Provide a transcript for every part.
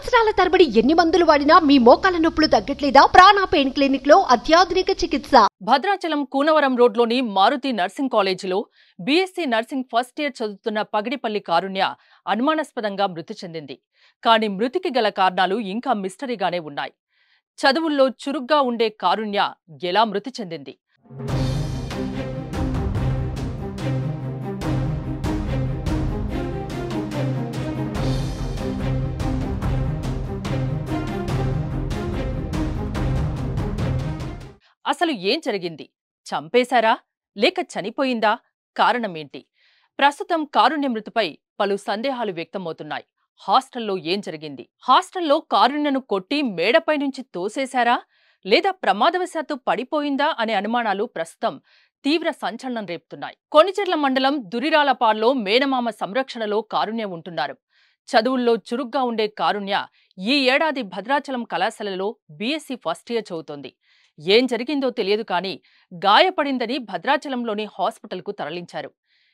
సంవత్సరాల తరబడి ఎన్ని మందులు వాడినా మీ మోకాల నొప్పులు తగ్గట్లేదా? ప్రాణ పెయిన్ క్లినిక్ లో అత్యాధునిక చికిత్స. భద్రాచలం కూనవరం రోడ్లోని మారుతి నర్సింగ్ కాలేజీలో బీఎస్సీ నర్సింగ్ ఫస్ట్ ఇయర్ చదువుతున్న పగిడిపల్లి కారుణ్య అనుమానాస్పదంగా మృతి చెందింది. కానీ మృతికి గల కారణాలు ఇంకా మిస్టరీగానే ఉన్నాయి. చదువుల్లో చురుగ్గా ఉండే కారుణ్య ఎలా మృతి చెందింది? అసలు ఏం జరిగింది? చంపేశారా లేక చనిపోయిందా? కారణమేంటి? ప్రస్తుతం కారుణ్య మృతిపై పలు సందేహాలు వ్యక్తమవుతున్నాయి. హాస్టల్లో ఏం జరిగింది? హాస్టల్లో కారుణ్యను కొట్టి మేడపై నుంచి తోసేశారా లేదా ప్రమాదవశాత్తు పడిపోయిందా అనే అనుమానాలు ప్రస్తుతం తీవ్ర సంచలనం రేపుతున్నాయి. కొణిచెర్ల మండలం దురిరాలపాడులో మేనమామ సంరక్షణలో కారుణ్య ఉంటున్నారు. చదువుల్లో చురుగ్గా ఉండే కారుణ్య ఈ ఏడాది భద్రాచలం కళాశాలలో బీఎస్సీ ఫస్ట్ ఇయర్ చదువుతోంది. ఏం జరిగిందో తెలియదు కానీ గాయపడిందని భద్రాచలంలోని హాస్పిటల్కు తరలించారు.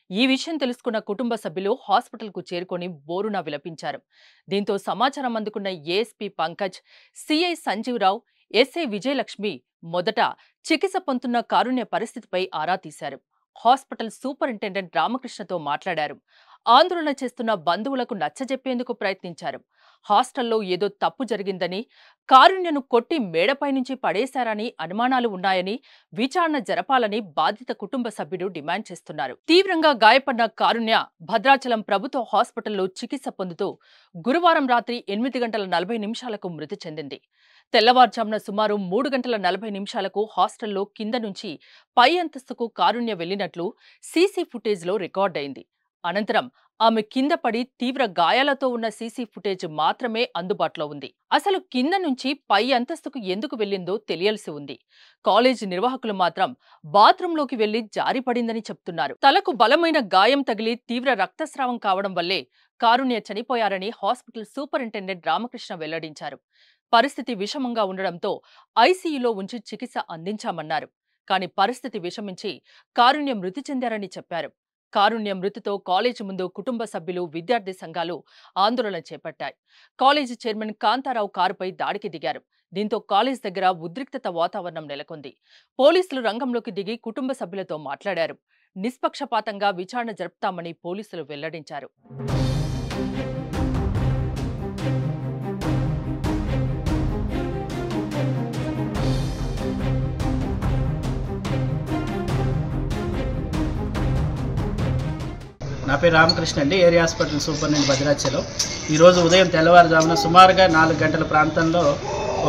ఈ విషయం తెలుసుకున్న కుటుంబ సభ్యులు హాస్పిటల్కు చేరుకొని బోరున విలపించారు. దీంతో సమాచారం అందుకున్న ASP Pankaj, CI Sanjeeva Rao, SI Vijayalakshmi మొదట చికిత్స పొందుతున్న కారుణ్య పరిస్థితిపై ఆరా తీశారు. హాస్పిటల్ సూపరింటెండెంట్ రామకృష్ణతో మాట్లాడారు. ఆందోళన చేస్తున్న బంధువులకు నచ్చజెప్పేందుకు ప్రయత్నించారు. హాస్టల్లో ఏదో తప్పు జరిగిందని, కారుణ్యను కొట్టి మేడపై నుంచి పడేశారని అనుమానాలు ఉన్నాయని విచారణ జరపాలని బాధిత కుటుంబ సభ్యుడు డిమాండ్ చేస్తున్నారు. తీవ్రంగా గాయపడిన కారుణ్య భద్రాచలం ప్రభుత్వ హాస్పిటల్లో చికిత్స పొందుతూ గురువారం రాత్రి 8:40 మృతి చెందింది. తెల్లవారుజామున సుమారు 3:40 హాస్టల్లో కింద నుంచి పై అంతస్తుకు కారుణ్య వెళ్లినట్లు సీసీ ఫుటేజ్లో రికార్డైంది. అనంతరం ఆమె కింద పడి తీవ్ర గాయాలతో ఉన్న సీసీ ఫుటేజ్ మాత్రమే అందుబాటులో ఉంది. అసలు కింద నుంచి పై అంతస్తుకు ఎందుకు వెళ్లిందో తెలియాల్సి ఉంది. కాలేజీ నిర్వాహకులు మాత్రం బాత్రూంలోకి వెళ్లి జారిపడిందని చెప్తున్నారు. తలకు బలమైన గాయం తగిలి తీవ్ర రక్తస్రావం కావడం వల్లే కారుణ్య చనిపోయారని హాస్పిటల్ సూపరింటెండెంట్ రామకృష్ణ వెల్లడించారు. పరిస్థితి విషమంగా ఉండడంతో ఐసీయూలో ఉంచి చికిత్స అందించామన్నారు. కానీ పరిస్థితి విషమించి కారుణ్య మృతి చెందారని చెప్పారు. కారుణ్య మృతితో కాలేజీ ముందు కుటుంబ సభ్యులు, విద్యార్థి సంఘాలు ఆందోళన చేపట్టాయి. కాలేజీ చైర్మన్ కాంతారావు కారుపై దాడికి దిగారు. దీంతో కాలేజ్ దగ్గర ఉద్రిక్తత వాతావరణం నెలకొంది. పోలీసులు రంగంలోకి దిగి కుటుంబ సభ్యులతో మాట్లాడారు. నిష్పక్షపాతంగా విచారణ జరుపుతామని పోలీసులు వెల్లడించారు. నా పేరు రామకృష్ణ అండి, ఏరియా హాస్పిటల్ సూపరింటెండెంట్ భద్రాచలం. ఈరోజు ఉదయం తెల్లవారుజామున సుమారుగా 4 గంటల ప్రాంతంలో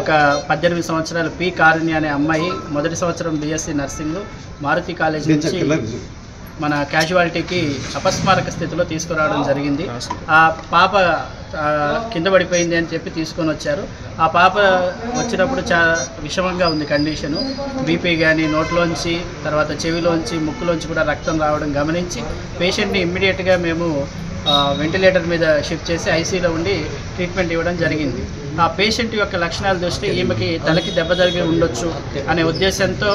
ఒక 18 సంవత్సరాల పి కారుణ్య అనే అమ్మాయి మొదటి సంవత్సరం బీఎస్సీ నర్సింగ్ మారుతి కాలేజ్ నుంచి మన క్యాజువాలిటీకి అపస్మారక స్థితిలో తీసుకురావడం జరిగింది. ఆ పాప కింద పడిపోయింది అని చెప్పి తీసుకొని వచ్చారు. ఆ పాప వచ్చినప్పుడు చాలా విషమంగా ఉంది కండిషను. బీపీ కానీ నోట్లోంచి, తర్వాత చెవిలోంచి, ముక్కులోంచి కూడా రక్తం రావడం గమనించి పేషెంట్ని ఇమ్మీడియట్గా మేము వెంటిలేటర్ మీద షిఫ్ట్ చేసి ఐసీలో ఉండి ట్రీట్మెంట్ ఇవ్వడం జరిగింది. ఆ పేషెంట్ యొక్క లక్షణాల దృష్టి ఈమెకి తలకి దెబ్బ తగిలి ఉండొచ్చు అనే ఉద్దేశంతో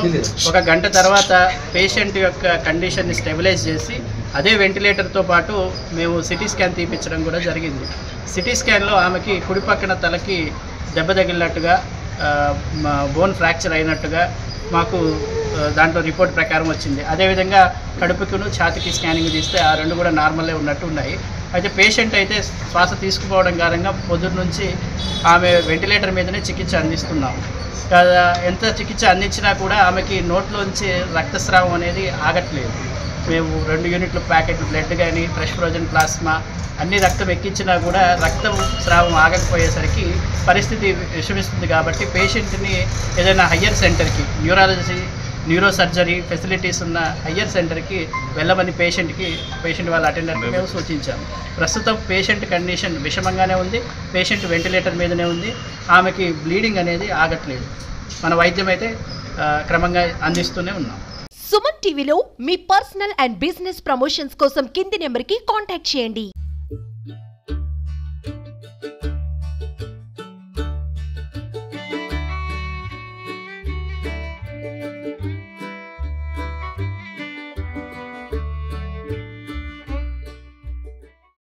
1 గంట తర్వాత పేషెంట్ యొక్క కండిషన్ని స్టెబిలైజ్ చేసి అదే వెంటిలేటర్తో పాటు మేము సిటీ స్కాన్ తీపించడం కూడా జరిగింది. సిటీ స్కాన్లో ఆమెకి కుడి పక్కన తలకి దెబ్బ తగిలినట్టుగా, బోన్ ఫ్రాక్చర్ అయినట్టుగా మాకు దాంట్లో రిపోర్ట్ ప్రకారం వచ్చింది. అదేవిధంగా కడుపుకును ఛాతికి స్కానింగ్ తీస్తే ఆ 2 కూడా నార్మలే ఉన్నట్టు ఉన్నాయి. అయితే పేషెంట్ అయితే శ్వాస తీసుకుపోవడం కారణంగా పొద్దున్న నుంచి ఆమె వెంటిలేటర్ మీదనే చికిత్స అందిస్తున్నాం. ఎంత చికిత్స అందించినా కూడా ఆమెకి నోట్లోంచి రక్తస్రావం అనేది ఆగట్లేదు. మేము 2 యూనిట్ల ప్యాకెట్లు బ్లడ్ కానీ, ఫ్రెష్ ఫ్రోజన్ ప్లాస్మా అన్ని రక్తం ఎక్కించినా కూడా రక్తం స్రావం ఆగకపోయేసరికి పరిస్థితి విషమిస్తుంది. కాబట్టి పేషెంట్ని ఏదైనా హయ్యర్ సెంటర్కి, న్యూరాలజీ, న్యూరో సర్జరీ ఫెసిలిటీస్ ఉన్న హయ్యర్ సెంటర్కి వెళ్ళమని పేషెంట్ వాళ్ళ అటెండర్కి మేము సూచించాము. ప్రస్తుతం పేషెంట్ కండిషన్ విషమంగానే ఉంది. పేషెంట్ వెంటిలేటర్ మీదనే ఉంది. ఆమెకి బ్లీడింగ్ అనేది ఆగట్లేదు. మన వైద్యం అయితే క్రమంగా అందిస్తూనే ఉన్నాం. సుమన్ టీవీలో మీ పర్సనల్ అండ్ బిజినెస్ ప్రమోషన్స్ కోసం కింది నెంబర్కి కాంటాక్ట్ చేయండి.